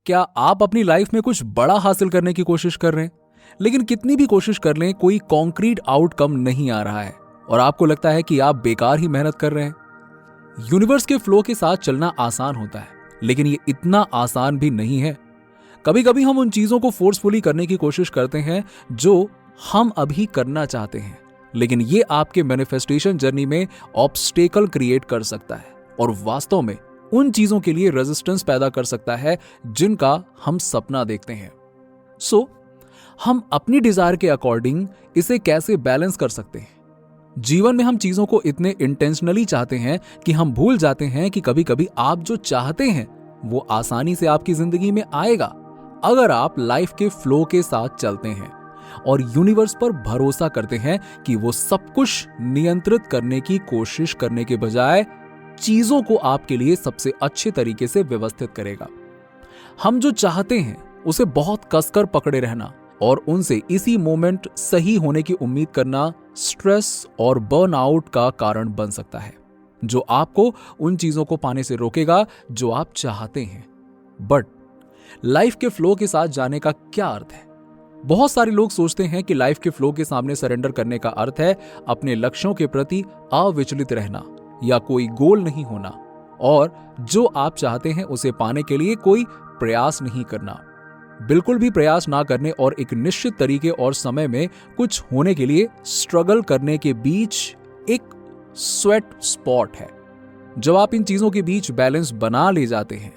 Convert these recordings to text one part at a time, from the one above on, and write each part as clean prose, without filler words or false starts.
क्या आप अपनी लाइफ में कुछ बड़ा हासिल करने की कोशिश कर रहे हैं, लेकिन कितनी भी कोशिश कर लें कोई कॉन्क्रीट आउटकम नहीं आ रहा है और आपको लगता है कि आप बेकार ही मेहनत कर रहे हैं? यूनिवर्स के फ्लो के साथ चलना आसान होता है, लेकिन ये इतना आसान भी नहीं है। कभी कभी हम उन चीजों को फोर्सफुली करने की कोशिश करते हैं जो हम अभी करना चाहते हैं, लेकिन ये आपके मैनिफेस्टेशन जर्नी में ऑब्स्टेकल क्रिएट कर सकता है और वास्तव में उन चीजों के लिए रेजिस्टेंस पैदा कर सकता है जिनका हम सपना देखते हैं। सो हम अपनी डिजायर के अकॉर्डिंग इसे कैसे बैलेंस कर सकते हैं? जीवन में हम चीजों को इतने इंटेंशनली चाहते हैं कि हम भूल जाते हैं कि कभी कभी आप जो चाहते हैं वो आसानी से आपकी जिंदगी में आएगा अगर आप लाइफ के फ्लो के साथ चलते हैं और यूनिवर्स पर भरोसा करते हैं कि वो सब कुछ नियंत्रित करने की कोशिश करने के बजाय चीजों को आपके लिए सबसे अच्छे तरीके से व्यवस्थित करेगा। हम जो चाहते हैं उसे बहुत कसकर पकड़े रहना और उनसे इसी मोमेंट सही होने की उम्मीद करना स्ट्रेस और बर्नआउट का कारण बन सकता है, जो आपको उन चीजों को पाने से रोकेगा जो आप चाहते हैं। बट लाइफ के फ्लो के साथ जाने का क्या अर्थ है? बहुत सारे लोग सोचते हैं कि लाइफ के फ्लो के सामने सरेंडर करने का अर्थ है अपने लक्ष्यों के प्रति अविचलित रहना या कोई गोल नहीं होना और जो आप चाहते हैं उसे पाने के लिए कोई प्रयास नहीं करना। बिल्कुल भी प्रयास ना करने और एक निश्चित तरीके और समय में कुछ होने के लिए स्ट्रगल करने के बीच एक स्वेट स्पॉट है। जब आप इन चीजों के बीच बैलेंस बना ले जाते हैं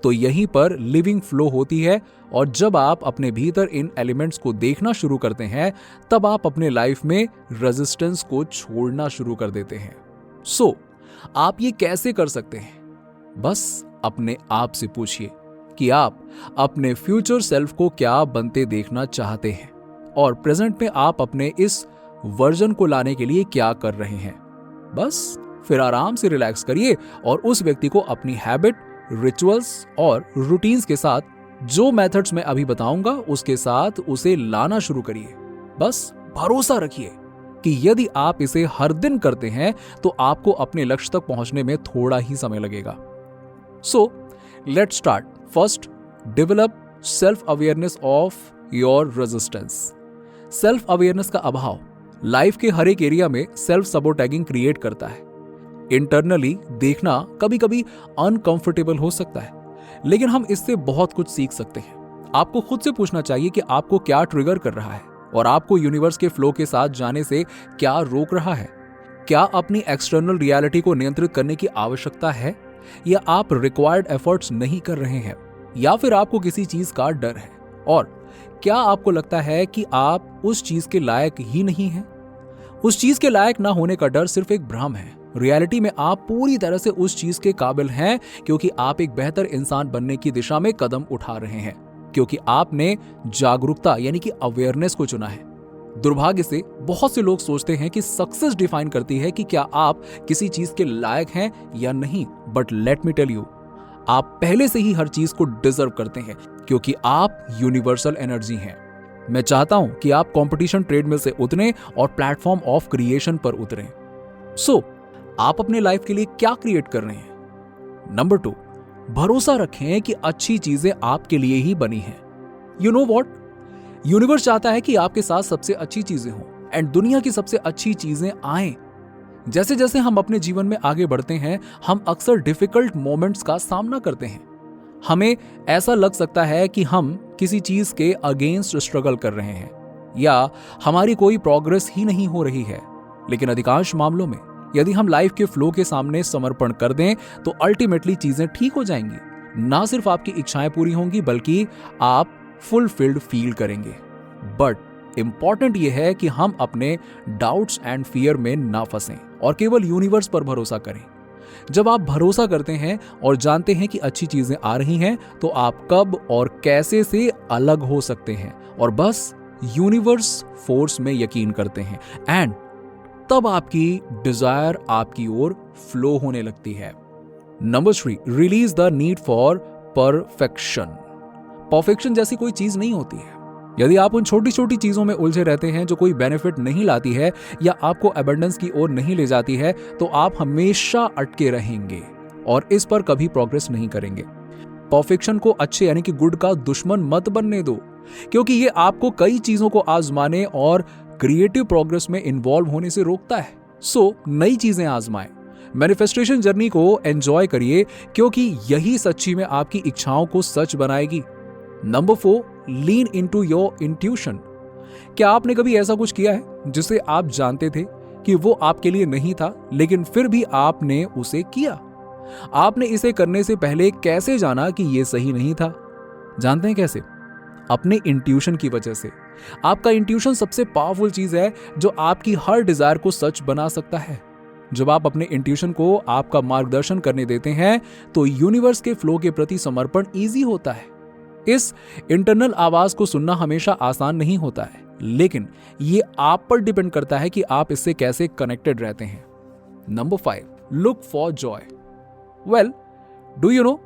तो यहीं पर लिविंग फ्लो होती है और जब आप अपने भीतर इन एलिमेंट्स को देखना शुरू करते हैं तब आप अपने लाइफ में रेजिस्टेंस को छोड़ना शुरू कर देते हैं। सो आप ये कैसे कर सकते हैं? बस अपने आप से पूछिए कि आप अपने फ्यूचर सेल्फ को क्या बनते देखना चाहते हैं और प्रेजेंट में आप अपने इस वर्जन को लाने के लिए क्या कर रहे हैं। बस फिर आराम से रिलैक्स करिए और उस व्यक्ति को अपनी हैबिट, रिचुअल्स और रूटीन्स के साथ जो मेथड्स मैं अभी बताऊंगा उसके साथ उसे लाना शुरू करिए। बस भरोसा रखिए कि यदि आप इसे हर दिन करते हैं तो आपको अपने लक्ष्य तक पहुंचने में थोड़ा ही समय लगेगा। So let's start. First, develop self awareness of your resistance. Self awareness का अभाव लाइफ के हर एक एरिया में सेल्फ सबोटैगिंग क्रिएट करता है। इंटरनली देखना कभी कभी अनकंफर्टेबल हो सकता है, लेकिन हम इससे बहुत कुछ सीख सकते हैं। आपको खुद से पूछना चाहिए कि आपको क्या ट्रिगर कर रहा है और आपको यूनिवर्स के फ्लो के साथ जाने से क्या रोक रहा है। क्या अपनी एक्सटर्नल रियलिटी को नियंत्रित करने की आवश्यकता है या आप रिक्वायर्ड एफर्ट्स नहीं कर रहे हैं या फिर आपको किसी चीज का डर है? और क्या आपको लगता है कि आप उस चीज के लायक ही नहीं हैं? उस चीज के लायक ना होने का डर सिर्फ एक भ्रम है। रियलिटी में आप पूरी तरह से उस चीज के काबिल हैं क्योंकि आप एक बेहतर इंसान बनने की दिशा में कदम उठा रहे हैं, क्योंकि आपने जागरूकता यानी कि अवेयरनेस को चुना है। दुर्भाग्य से बहुत से लोग सोचते हैं कि सक्सेस डिफाइन करती है कि क्या आप किसी चीज के लायक हैं या नहीं। But let me tell you, आप पहले से ही हर चीज को डिजर्व करते हैं क्योंकि आप यूनिवर्सल एनर्जी हैं। मैं चाहता हूं कि आप कंपटीशन ट्रेडमिल से उतरें और प्लेटफॉर्म ऑफ क्रिएशन पर उतरें। सो आप अपने लाइफ के लिए क्या क्रिएट कर रहे हैं? नंबर 2, भरोसा रखें कि अच्छी चीजें आपके लिए ही बनी हैं। यू नो व्हाट, यूनिवर्स चाहता है कि आपके साथ सबसे अच्छी चीजें हों एंड दुनिया की सबसे अच्छी चीजें आएं। जैसे जैसे हम अपने जीवन में आगे बढ़ते हैं हम अक्सर डिफिकल्ट मोमेंट्स का सामना करते हैं। हमें ऐसा लग सकता है कि हम किसी चीज के अगेंस्ट स्ट्रगल कर रहे हैं या हमारी कोई प्रोग्रेस ही नहीं हो रही है, लेकिन अधिकांश मामलों में यदि हम लाइफ के फ्लो के सामने समर्पण कर दें तो अल्टीमेटली चीजें ठीक हो जाएंगी। ना सिर्फ आपकी इच्छाएं पूरी होंगी बल्कि आप फुलफिल्ड फील करेंगे। बट इंपॉर्टेंट यह है कि हम अपने डाउट्स एंड फियर में ना फंसें और केवल यूनिवर्स पर भरोसा करें। जब आप भरोसा करते हैं और जानते हैं कि अच्छी चीजें आ रही हैं तो आप कब और कैसे से अलग हो सकते हैं और बस यूनिवर्स फोर्स में यकीन करते हैं एंड तब आपकी डिजायर आपकी ओर फ्लो होने लगती है। Number 3, release the need for perfection. Perfection जैसी कोई चीज नहीं होती है। यदि आप उन छोटी छोटी चीजों में उलझे रहते हैं जो कोई बेनिफिट नहीं लाती है या आपको एबंडेंस की ओर नहीं ले जाती है तो आप हमेशा अटके रहेंगे और इस पर कभी प्रोग्रेस नहीं करेंगे। परफेक्शन को अच्छे यानी कि गुड का दुश्मन मत बनने दो, क्योंकि ये आपको कई चीजों को आजमाने और क्रिएटिव प्रोग्रेस में इन्वॉल्व होने से रोकता है। सो नई चीजें आजमाएं, मैनिफेस्टेशन जर्नी को एंजॉय करिए, क्योंकि यही सच्ची में आपकी इच्छाओं को सच बनाएगी। Number 4, lean into your intuition. क्या आपने कभी ऐसा कुछ किया है जिसे आप जानते थे कि वो आपके लिए नहीं था, लेकिन फिर भी आपने उसे किया? आपने इसे करने से पहले कैसे जाना कि ये सही नहीं था? जानते हैं कैसे? अपने इंट्यूशन की वजह से। आपका इंट्यूशन सबसे पावरफुल चीज है जो आपकी हर डिजायर को सच बना सकता है। जब आप अपने इंट्यूशन को आपका मार्गदर्शन करने देते हैं तो यूनिवर्स के फ्लो के प्रति समर्पण इजी होता है। इस इंटरनल आवाज को सुनना हमेशा आसान नहीं होता है, लेकिन ये आप पर डिपेंड करता है कि आप इससे कैसे कनेक्टेड रहते हैं। Number 5, look for Joy. Well, do you know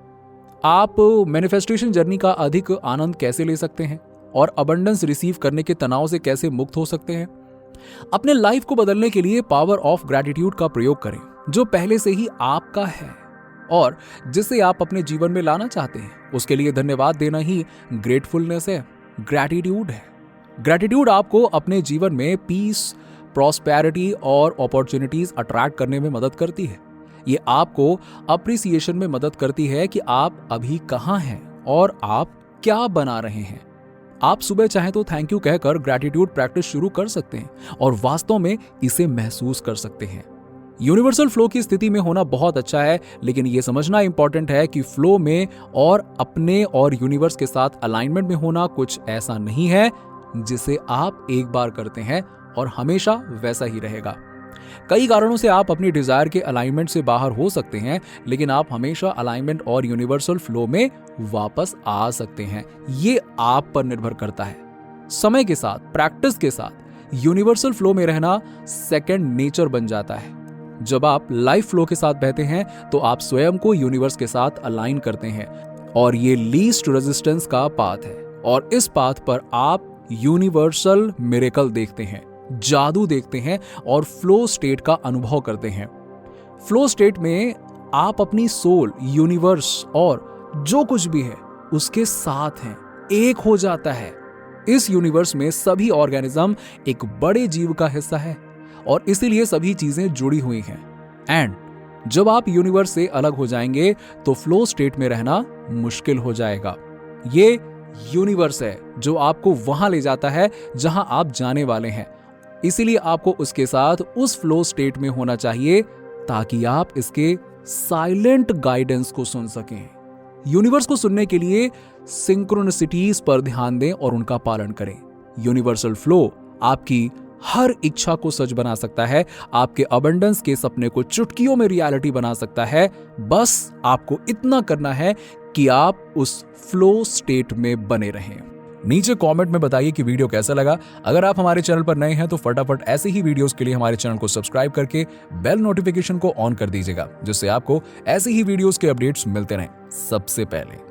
आप मैनिफेस्टेशन जर्नी का अधिक आनंद कैसे ले सकते हैं और अबंडेंस रिसीव करने के तनाव से कैसे मुक्त हो सकते हैं? अपने लाइफ को बदलने के लिए पावर ऑफ ग्रैटिट्यूड का प्रयोग करें, जो पहले से ही आपका है और जिसे आप अपने जीवन में लाना चाहते हैं। उसके लिए धन्यवाद देना ही ग्रेटफुलनेस है, ग्रैटिट्यूड है। ग्रैटिट्यूड आपको अपने जीवन में पीस, प्रॉस्पेरिटी और अपॉर्चुनिटीज अट्रैक्ट करने में मदद करती है। ये आपको अप्रिसिएशन में मदद करती है कि आप अभी कहाँ हैं और आप क्या बना रहे हैं। आप सुबह चाहें तो थैंक यू कहकर ग्रैटिट्यूड प्रैक्टिस शुरू कर सकते हैं और वास्तव में इसे महसूस कर सकते हैं। यूनिवर्सल फ्लो की स्थिति में होना बहुत अच्छा है, लेकिन यह समझना इंपॉर्टेंट है कि फ्लो में और अपने और यूनिवर्स के साथ अलाइनमेंट में होना कुछ ऐसा नहीं है जिसे आप एक बार करते हैं और हमेशा वैसा ही रहेगा। कई कारणों से आप अपनी डिजायर के अलाइनमेंट से बाहर हो सकते हैं, लेकिन आप हमेशा अलाइनमेंट और यूनिवर्सल फ्लो में वापस आ सकते हैं। ये आप पर निर्भर करता है। समय के साथ, प्रैक्टिस के साथ यूनिवर्सल फ्लो में रहना सेकंड नेचर बन जाता है। जब आप लाइफ फ्लो के साथ बहते हैं तो आप स्वयं को यूनिवर्स के साथ अलाइन करते हैं और ये लीस्ट रेजिस्टेंस का पाथ है और इस पाथ पर आप यूनिवर्सल मिरेकल देखते हैं, जादू देखते हैं और फ्लो स्टेट का अनुभव करते हैं। फ्लो स्टेट में आप अपनी सोल, यूनिवर्स और जो कुछ भी है उसके साथ हैं, एक हो जाता है। इस यूनिवर्स में सभी ऑर्गेनिज्म एक बड़े जीव का हिस्सा है और इसीलिए सभी चीजें जुड़ी हुई हैं। एंड जब आप यूनिवर्स से अलग हो जाएंगे तो फ्लो स्टेट में रहना मुश्किल हो जाएगा। ये यूनिवर्स है जो आपको वहां ले जाता है जहां आप जाने वाले हैं। इसीलिए आपको उसके साथ उस फ्लो स्टेट में होना चाहिए ताकि आप इसके साइलेंट गाइडेंस को सुन सकें। यूनिवर्स को सुनने के लिए सिंक्रोनिसिटीज पर ध्यान दें और उनका पालन करें। यूनिवर्सल फ्लो आपकी हर इच्छा को सच बना सकता है, आपके अबंडेंस के सपने को चुटकियों में रियलिटी बना सकता है। बस आपको इतना करना है कि आप उस फ्लो स्टेट में बने रहें। नीचे कमेंट में बताइए कि वीडियो कैसा लगा। अगर आप हमारे चैनल पर नए हैं तो फटाफट ऐसे ही वीडियोस के लिए हमारे चैनल को सब्सक्राइब करके बेल नोटिफिकेशन को ऑन कर दीजिएगा, जिससे आपको ऐसे ही वीडियोस के अपडेट्स मिलते रहें सबसे पहले।